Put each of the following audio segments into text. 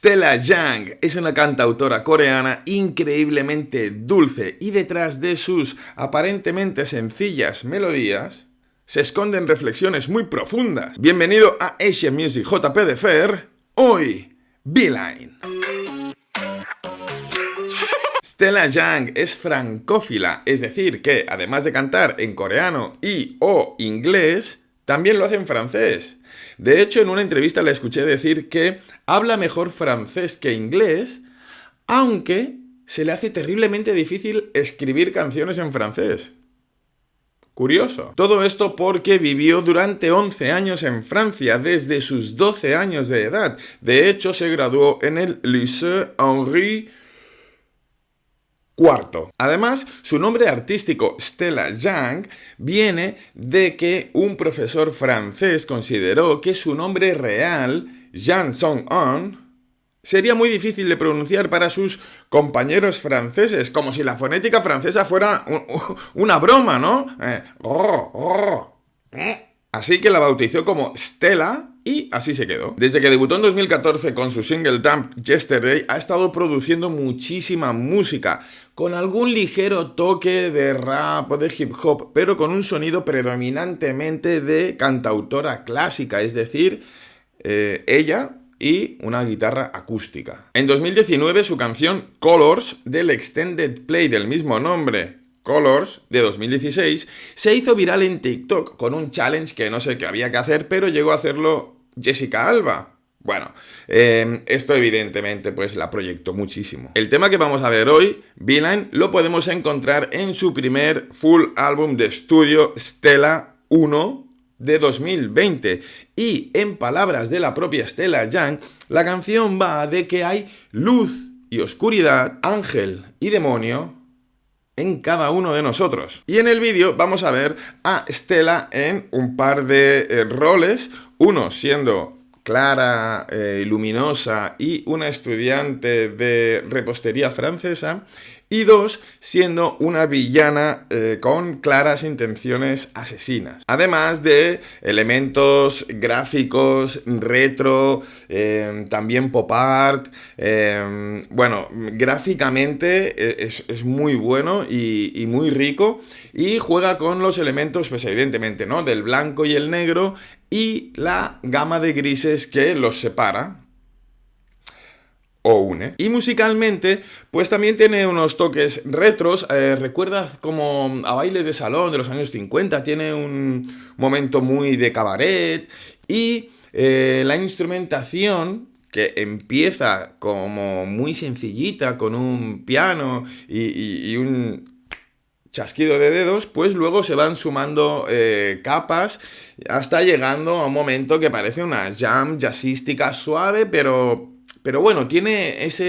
Stella Young es una cantautora coreana increíblemente dulce y detrás de sus aparentemente sencillas melodías se esconden reflexiones muy profundas. Bienvenido a Asian Music JP de Fer, hoy Beeline. Stella Young es francófila, es decir que además de cantar en coreano y o inglés, también lo hace en francés. De hecho, en una entrevista le escuché decir que habla mejor francés que inglés, aunque se le hace terriblemente difícil escribir canciones en francés. Curioso. Todo esto porque vivió durante 11 años en Francia, desde sus 12 años de edad. De hecho, se graduó en el Lycée Henri IV. Además, su nombre artístico, Stella Young, viene de que un profesor francés consideró que su nombre real, Jean Song-on, sería muy difícil de pronunciar para sus compañeros franceses, como si la fonética francesa fuera una broma, ¿no? Así que la bautizó como Stella y así se quedó. Desde que debutó en 2014 con su single Damn Yesterday, ha estado produciendo muchísima música, con algún ligero toque de rap o de hip hop, pero con un sonido predominantemente de cantautora clásica, es decir, ella y una guitarra acústica. En 2019 su canción Colors, del extended play del mismo nombre, Colors, de 2016, se hizo viral en TikTok con un challenge que no sé qué había que hacer, pero llegó a hacerlo Jessica Alba. Bueno, esto evidentemente pues la proyectó muchísimo. El tema que vamos a ver hoy, Beeline, lo podemos encontrar en su primer full álbum de estudio, Stella 1, de 2020. Y en palabras de la propia Stella Young, la canción va de que hay luz y oscuridad, ángel y demonio en cada uno de nosotros. Y en el vídeo vamos a ver a Stella en un par de roles, uno siendo clara, luminosa y una estudiante de repostería francesa, y dos, siendo una villana con claras intenciones asesinas. Además de elementos gráficos, retro, también pop art. Bueno, gráficamente es muy bueno y muy rico, y juega con los elementos, pues evidentemente, ¿no?, del blanco y el negro y la gama de grises que los separa o une. Y musicalmente, pues también tiene unos toques retros, recuerda como a bailes de salón de los años 50, tiene un momento muy de cabaret, y la instrumentación, que empieza como muy sencillita, con un piano y un chasquido de dedos, pues luego se van sumando capas hasta llegando a un momento que parece una jam jazzística suave, pero bueno, tiene esa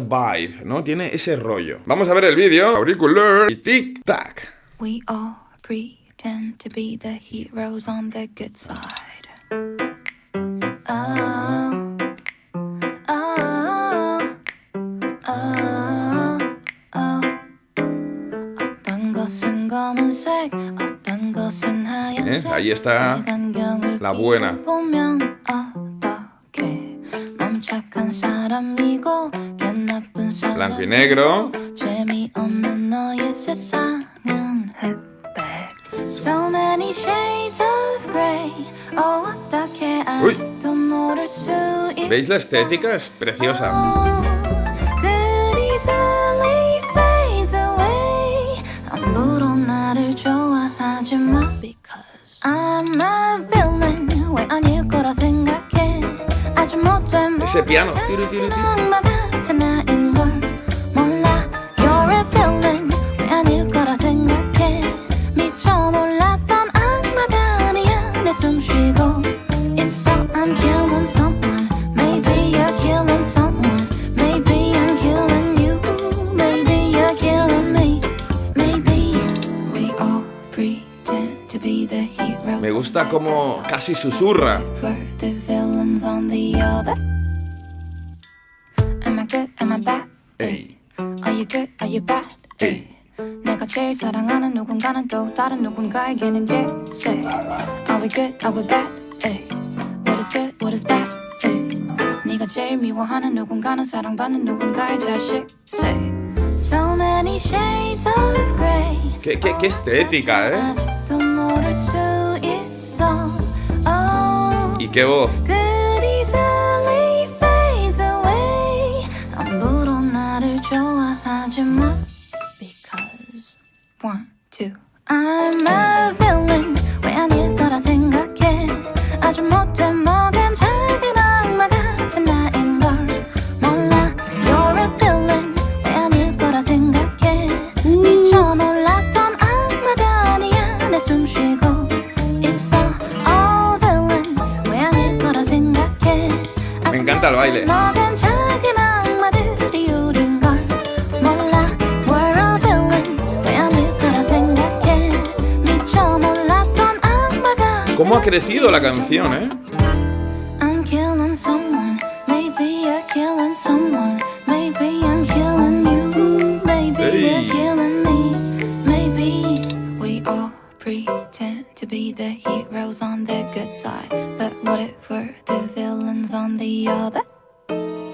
vibe, ¿no? Tiene ese rollo. Vamos a ver el vídeo. Auricular y tic-tac. We all pretend to be the heroes on the good side. Oh, oh, oh, oh. 어떤 것은 검은색, 어떤 것은 하얀색. Ahí está la buena. Blanco y negro. Uy. ¿Veis la estética? Es preciosa. Ese piano. Me gusta como casi susurra. Ey. Ey. 내가 제일 사랑하는 누군가는 또 다른 누군가에게는 get sick. Are we good? Are we bad? What is good? What is bad? 제일 미워하는 누군가는 사랑받는 누군가의 자식. Say so many shades of grey. Qué estética, ¿eh? 아직도 모를 수 있어. Oh, Y qué voz. could easily fade away. 함부로 나를 좋아하지 마. Because 1, 2 I'm a villain. 왜 아닐 거라 생각해. 아주 못된 먹은 작은 악마 같은 나인 걸 몰라. You're a villain. 왜 아닐 거라 생각해. 미처 몰랐던 악마가 아니야. 내 숨 쉬고 있어. All villains. 왜 아닐 거라 생각해. Me encanta el baile. 먹은 작은 악마들이 우린 걸 몰라. We're all villains. 왜 아닐 거라 생각해. 미처 몰랐던 악마가 ¿Cómo ha crecido la canción, eh? I'm killing someone, maybe you're killing someone, maybe I'm killing you, maybe Hey. you're killing me, maybe we all pretend to be the heroes on the good side, but what if we're the villains on the other?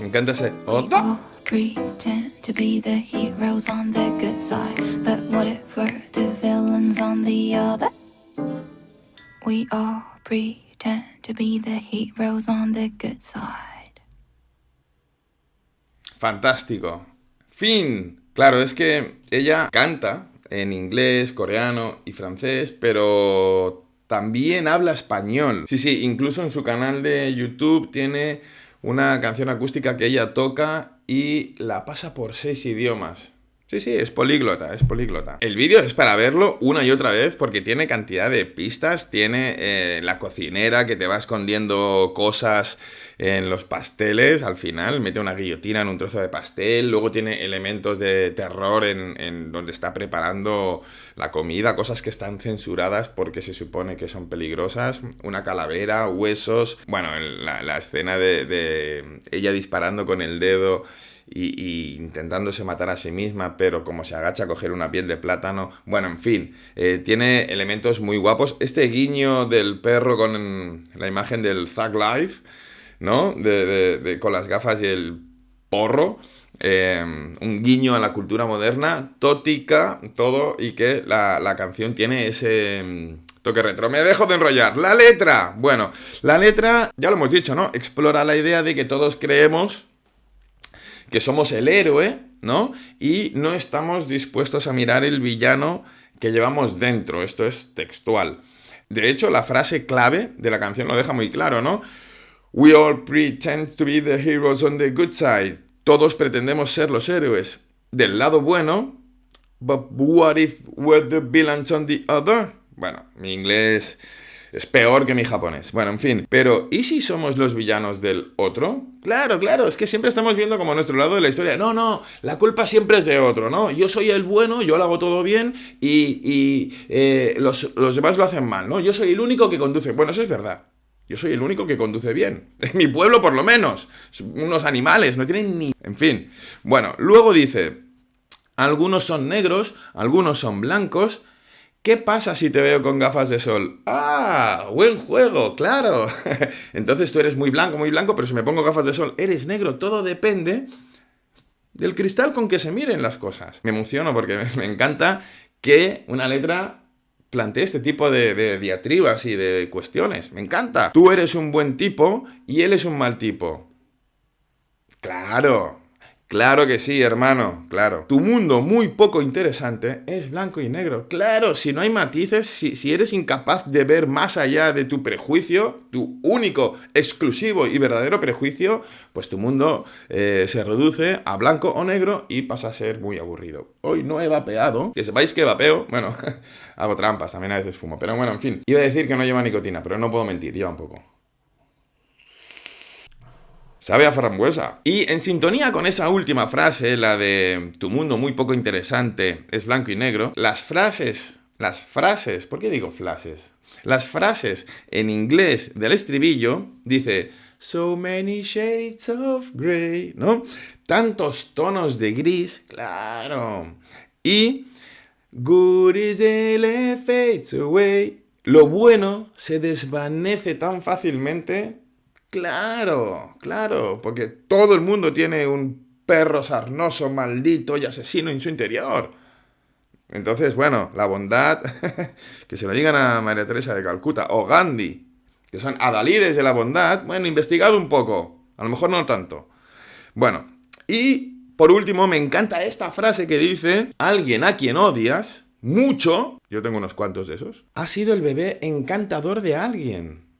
Me encanta ese. We all pretend to be the heroes on the good side, but what if we're the villains on the other? We all pretend to be the heroes on the good side. Fantástico. Fin. Claro, es que ella canta en inglés, coreano y francés, pero también habla español. Sí, sí, incluso en su canal de YouTube tiene una canción acústica que ella toca y la pasa por 6 idiomas. Sí, sí, es políglota, es políglota. El vídeo es para verlo una y otra vez porque tiene cantidad de pistas, tiene la cocinera que te va escondiendo cosas en los pasteles, al final mete una guillotina en un trozo de pastel, luego tiene elementos de terror en donde está preparando la comida, cosas que están censuradas porque se supone que son peligrosas, una calavera, huesos, bueno, la escena de ella disparando con el dedo y intentándose matar a sí misma, pero como se agacha a coger una piel de plátano. Bueno, en fin, tiene elementos muy guapos. Este guiño del perro con la imagen del Thug Life, ¿no? Con las gafas y el porro. Un guiño a la cultura moderna, tótica, todo, y que la canción tiene ese toque retro. Me dejo de enrollar. La letra. Bueno, la letra, ya lo hemos dicho, ¿no? Explora la idea de que todos creemos que somos el héroe, ¿no? Y no estamos dispuestos a mirar el villano que llevamos dentro. Esto es textual. De hecho, la frase clave de la canción lo deja muy claro, ¿no? We all pretend to be the heroes on the good side. Todos pretendemos ser los héroes del lado bueno. But what if we're the villains on the other? Bueno, mi inglés es peor que mi japonés. Bueno, en fin. Pero, ¿y si somos los villanos del otro? Claro, claro, es que siempre estamos viendo como nuestro lado de la historia. No, la culpa siempre es de otro, ¿no? Yo soy el bueno, yo lo hago todo bien y los demás lo hacen mal, ¿no? Yo soy el único que conduce. Bueno, eso es verdad. Yo soy el único que conduce bien. En mi pueblo, por lo menos. Unos animales, no tienen ni... En fin. Bueno, luego dice... Algunos son negros, algunos son blancos... ¿Qué pasa si te veo con gafas de sol? ¡Ah! ¡Buen juego! ¡Claro! Entonces tú eres muy blanco, pero si me pongo gafas de sol, eres negro. Todo depende del cristal con que se miren las cosas. Me emociono porque me encanta que una letra plantee este tipo de diatribas y de cuestiones. Me encanta. Tú eres un buen tipo y él es un mal tipo. ¡Claro! Claro que sí, hermano, claro. Tu mundo muy poco interesante es blanco y negro. Claro, si no hay matices, si eres incapaz de ver más allá de tu prejuicio, tu único, exclusivo y verdadero prejuicio, pues tu mundo se reduce a blanco o negro y pasa a ser muy aburrido. Hoy no he vapeado, que sepáis que vapeo, bueno, hago trampas, también a veces fumo, pero bueno, en fin. Iba a decir que no lleva nicotina, pero no puedo mentir, lleva un poco. Sabe a frambuesa. Y en sintonía con esa última frase, la de tu mundo muy poco interesante es blanco y negro, las frases, ¿por qué digo frases? Las frases en inglés del estribillo dice so many shades of grey, ¿no? Tantos tonos de gris, claro. Y good is the fades away. Lo bueno se desvanece tan fácilmente Claro, claro, porque todo el mundo tiene un perro sarnoso, maldito y asesino en su interior. Entonces, bueno, la bondad, que se lo digan a María Teresa de Calcuta o Gandhi, que son adalides de la bondad, bueno, investigado un poco, a lo mejor no tanto. Bueno, y por último, me encanta esta frase que dice, alguien a quien odias mucho, yo tengo unos cuantos de esos, ha sido el bebé encantador de alguien.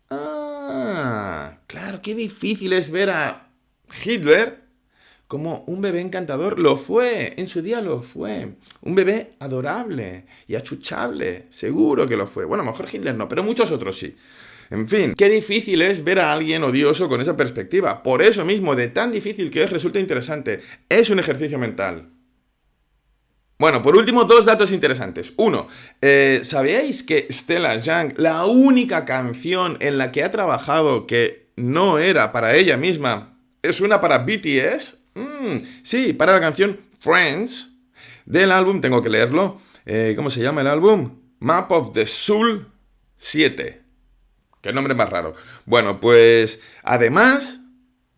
Ah, claro, qué difícil es ver a Hitler como un bebé encantador. Lo fue, en su día lo fue. Un bebé adorable y achuchable, seguro que lo fue. Bueno, a lo mejor Hitler no, pero muchos otros sí. En fin, qué difícil es ver a alguien odioso con esa perspectiva. Por eso mismo, de tan difícil que es, resulta interesante. Es un ejercicio mental. Bueno, por último, dos datos interesantes. Uno, ¿sabíais que Stella Young, la única canción en la que ha trabajado que no era para ella misma, es una para BTS? Sí, para la canción Friends, del álbum, tengo que leerlo, ¿cómo se llama el álbum? Map of the Soul 7. Qué nombre más raro. Bueno, pues además,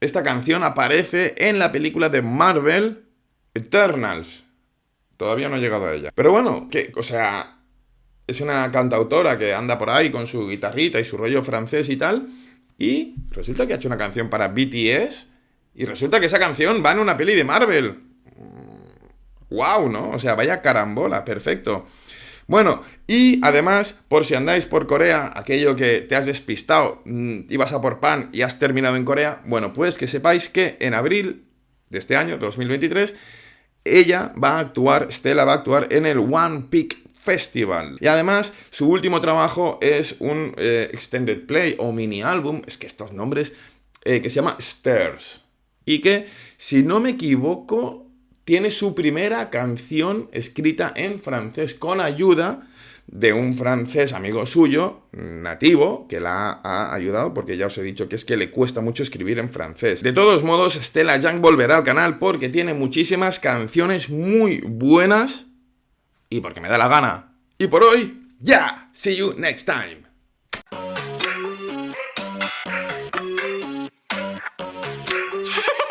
esta canción aparece en la película de Marvel, Eternals. Todavía no he llegado a ella. Pero bueno, es una cantautora que anda por ahí con su guitarrita y su rollo francés y tal. Y resulta que ha hecho una canción para BTS. Y resulta que esa canción va en una peli de Marvel. ¡Wow!, ¿no? O sea, vaya carambola, perfecto. Bueno, y además, por si andáis por Corea, aquello que te has despistado, ibas a por pan y has terminado en Corea, bueno, pues que sepáis que en abril de este año, 2023, Stella va a actuar en el One Peak Festival. Y además, su último trabajo es un extended play o mini álbum, es que estos nombres, que se llama Stairs. Y que, si no me equivoco, tiene su primera canción escrita en francés, con ayuda de un francés amigo suyo, nativo, que la ha ayudado, porque ya os he dicho que es que le cuesta mucho escribir en francés. De todos modos, Stella Young volverá al canal porque tiene muchísimas canciones muy buenas y porque me da la gana. Y por hoy, ya, see you next time.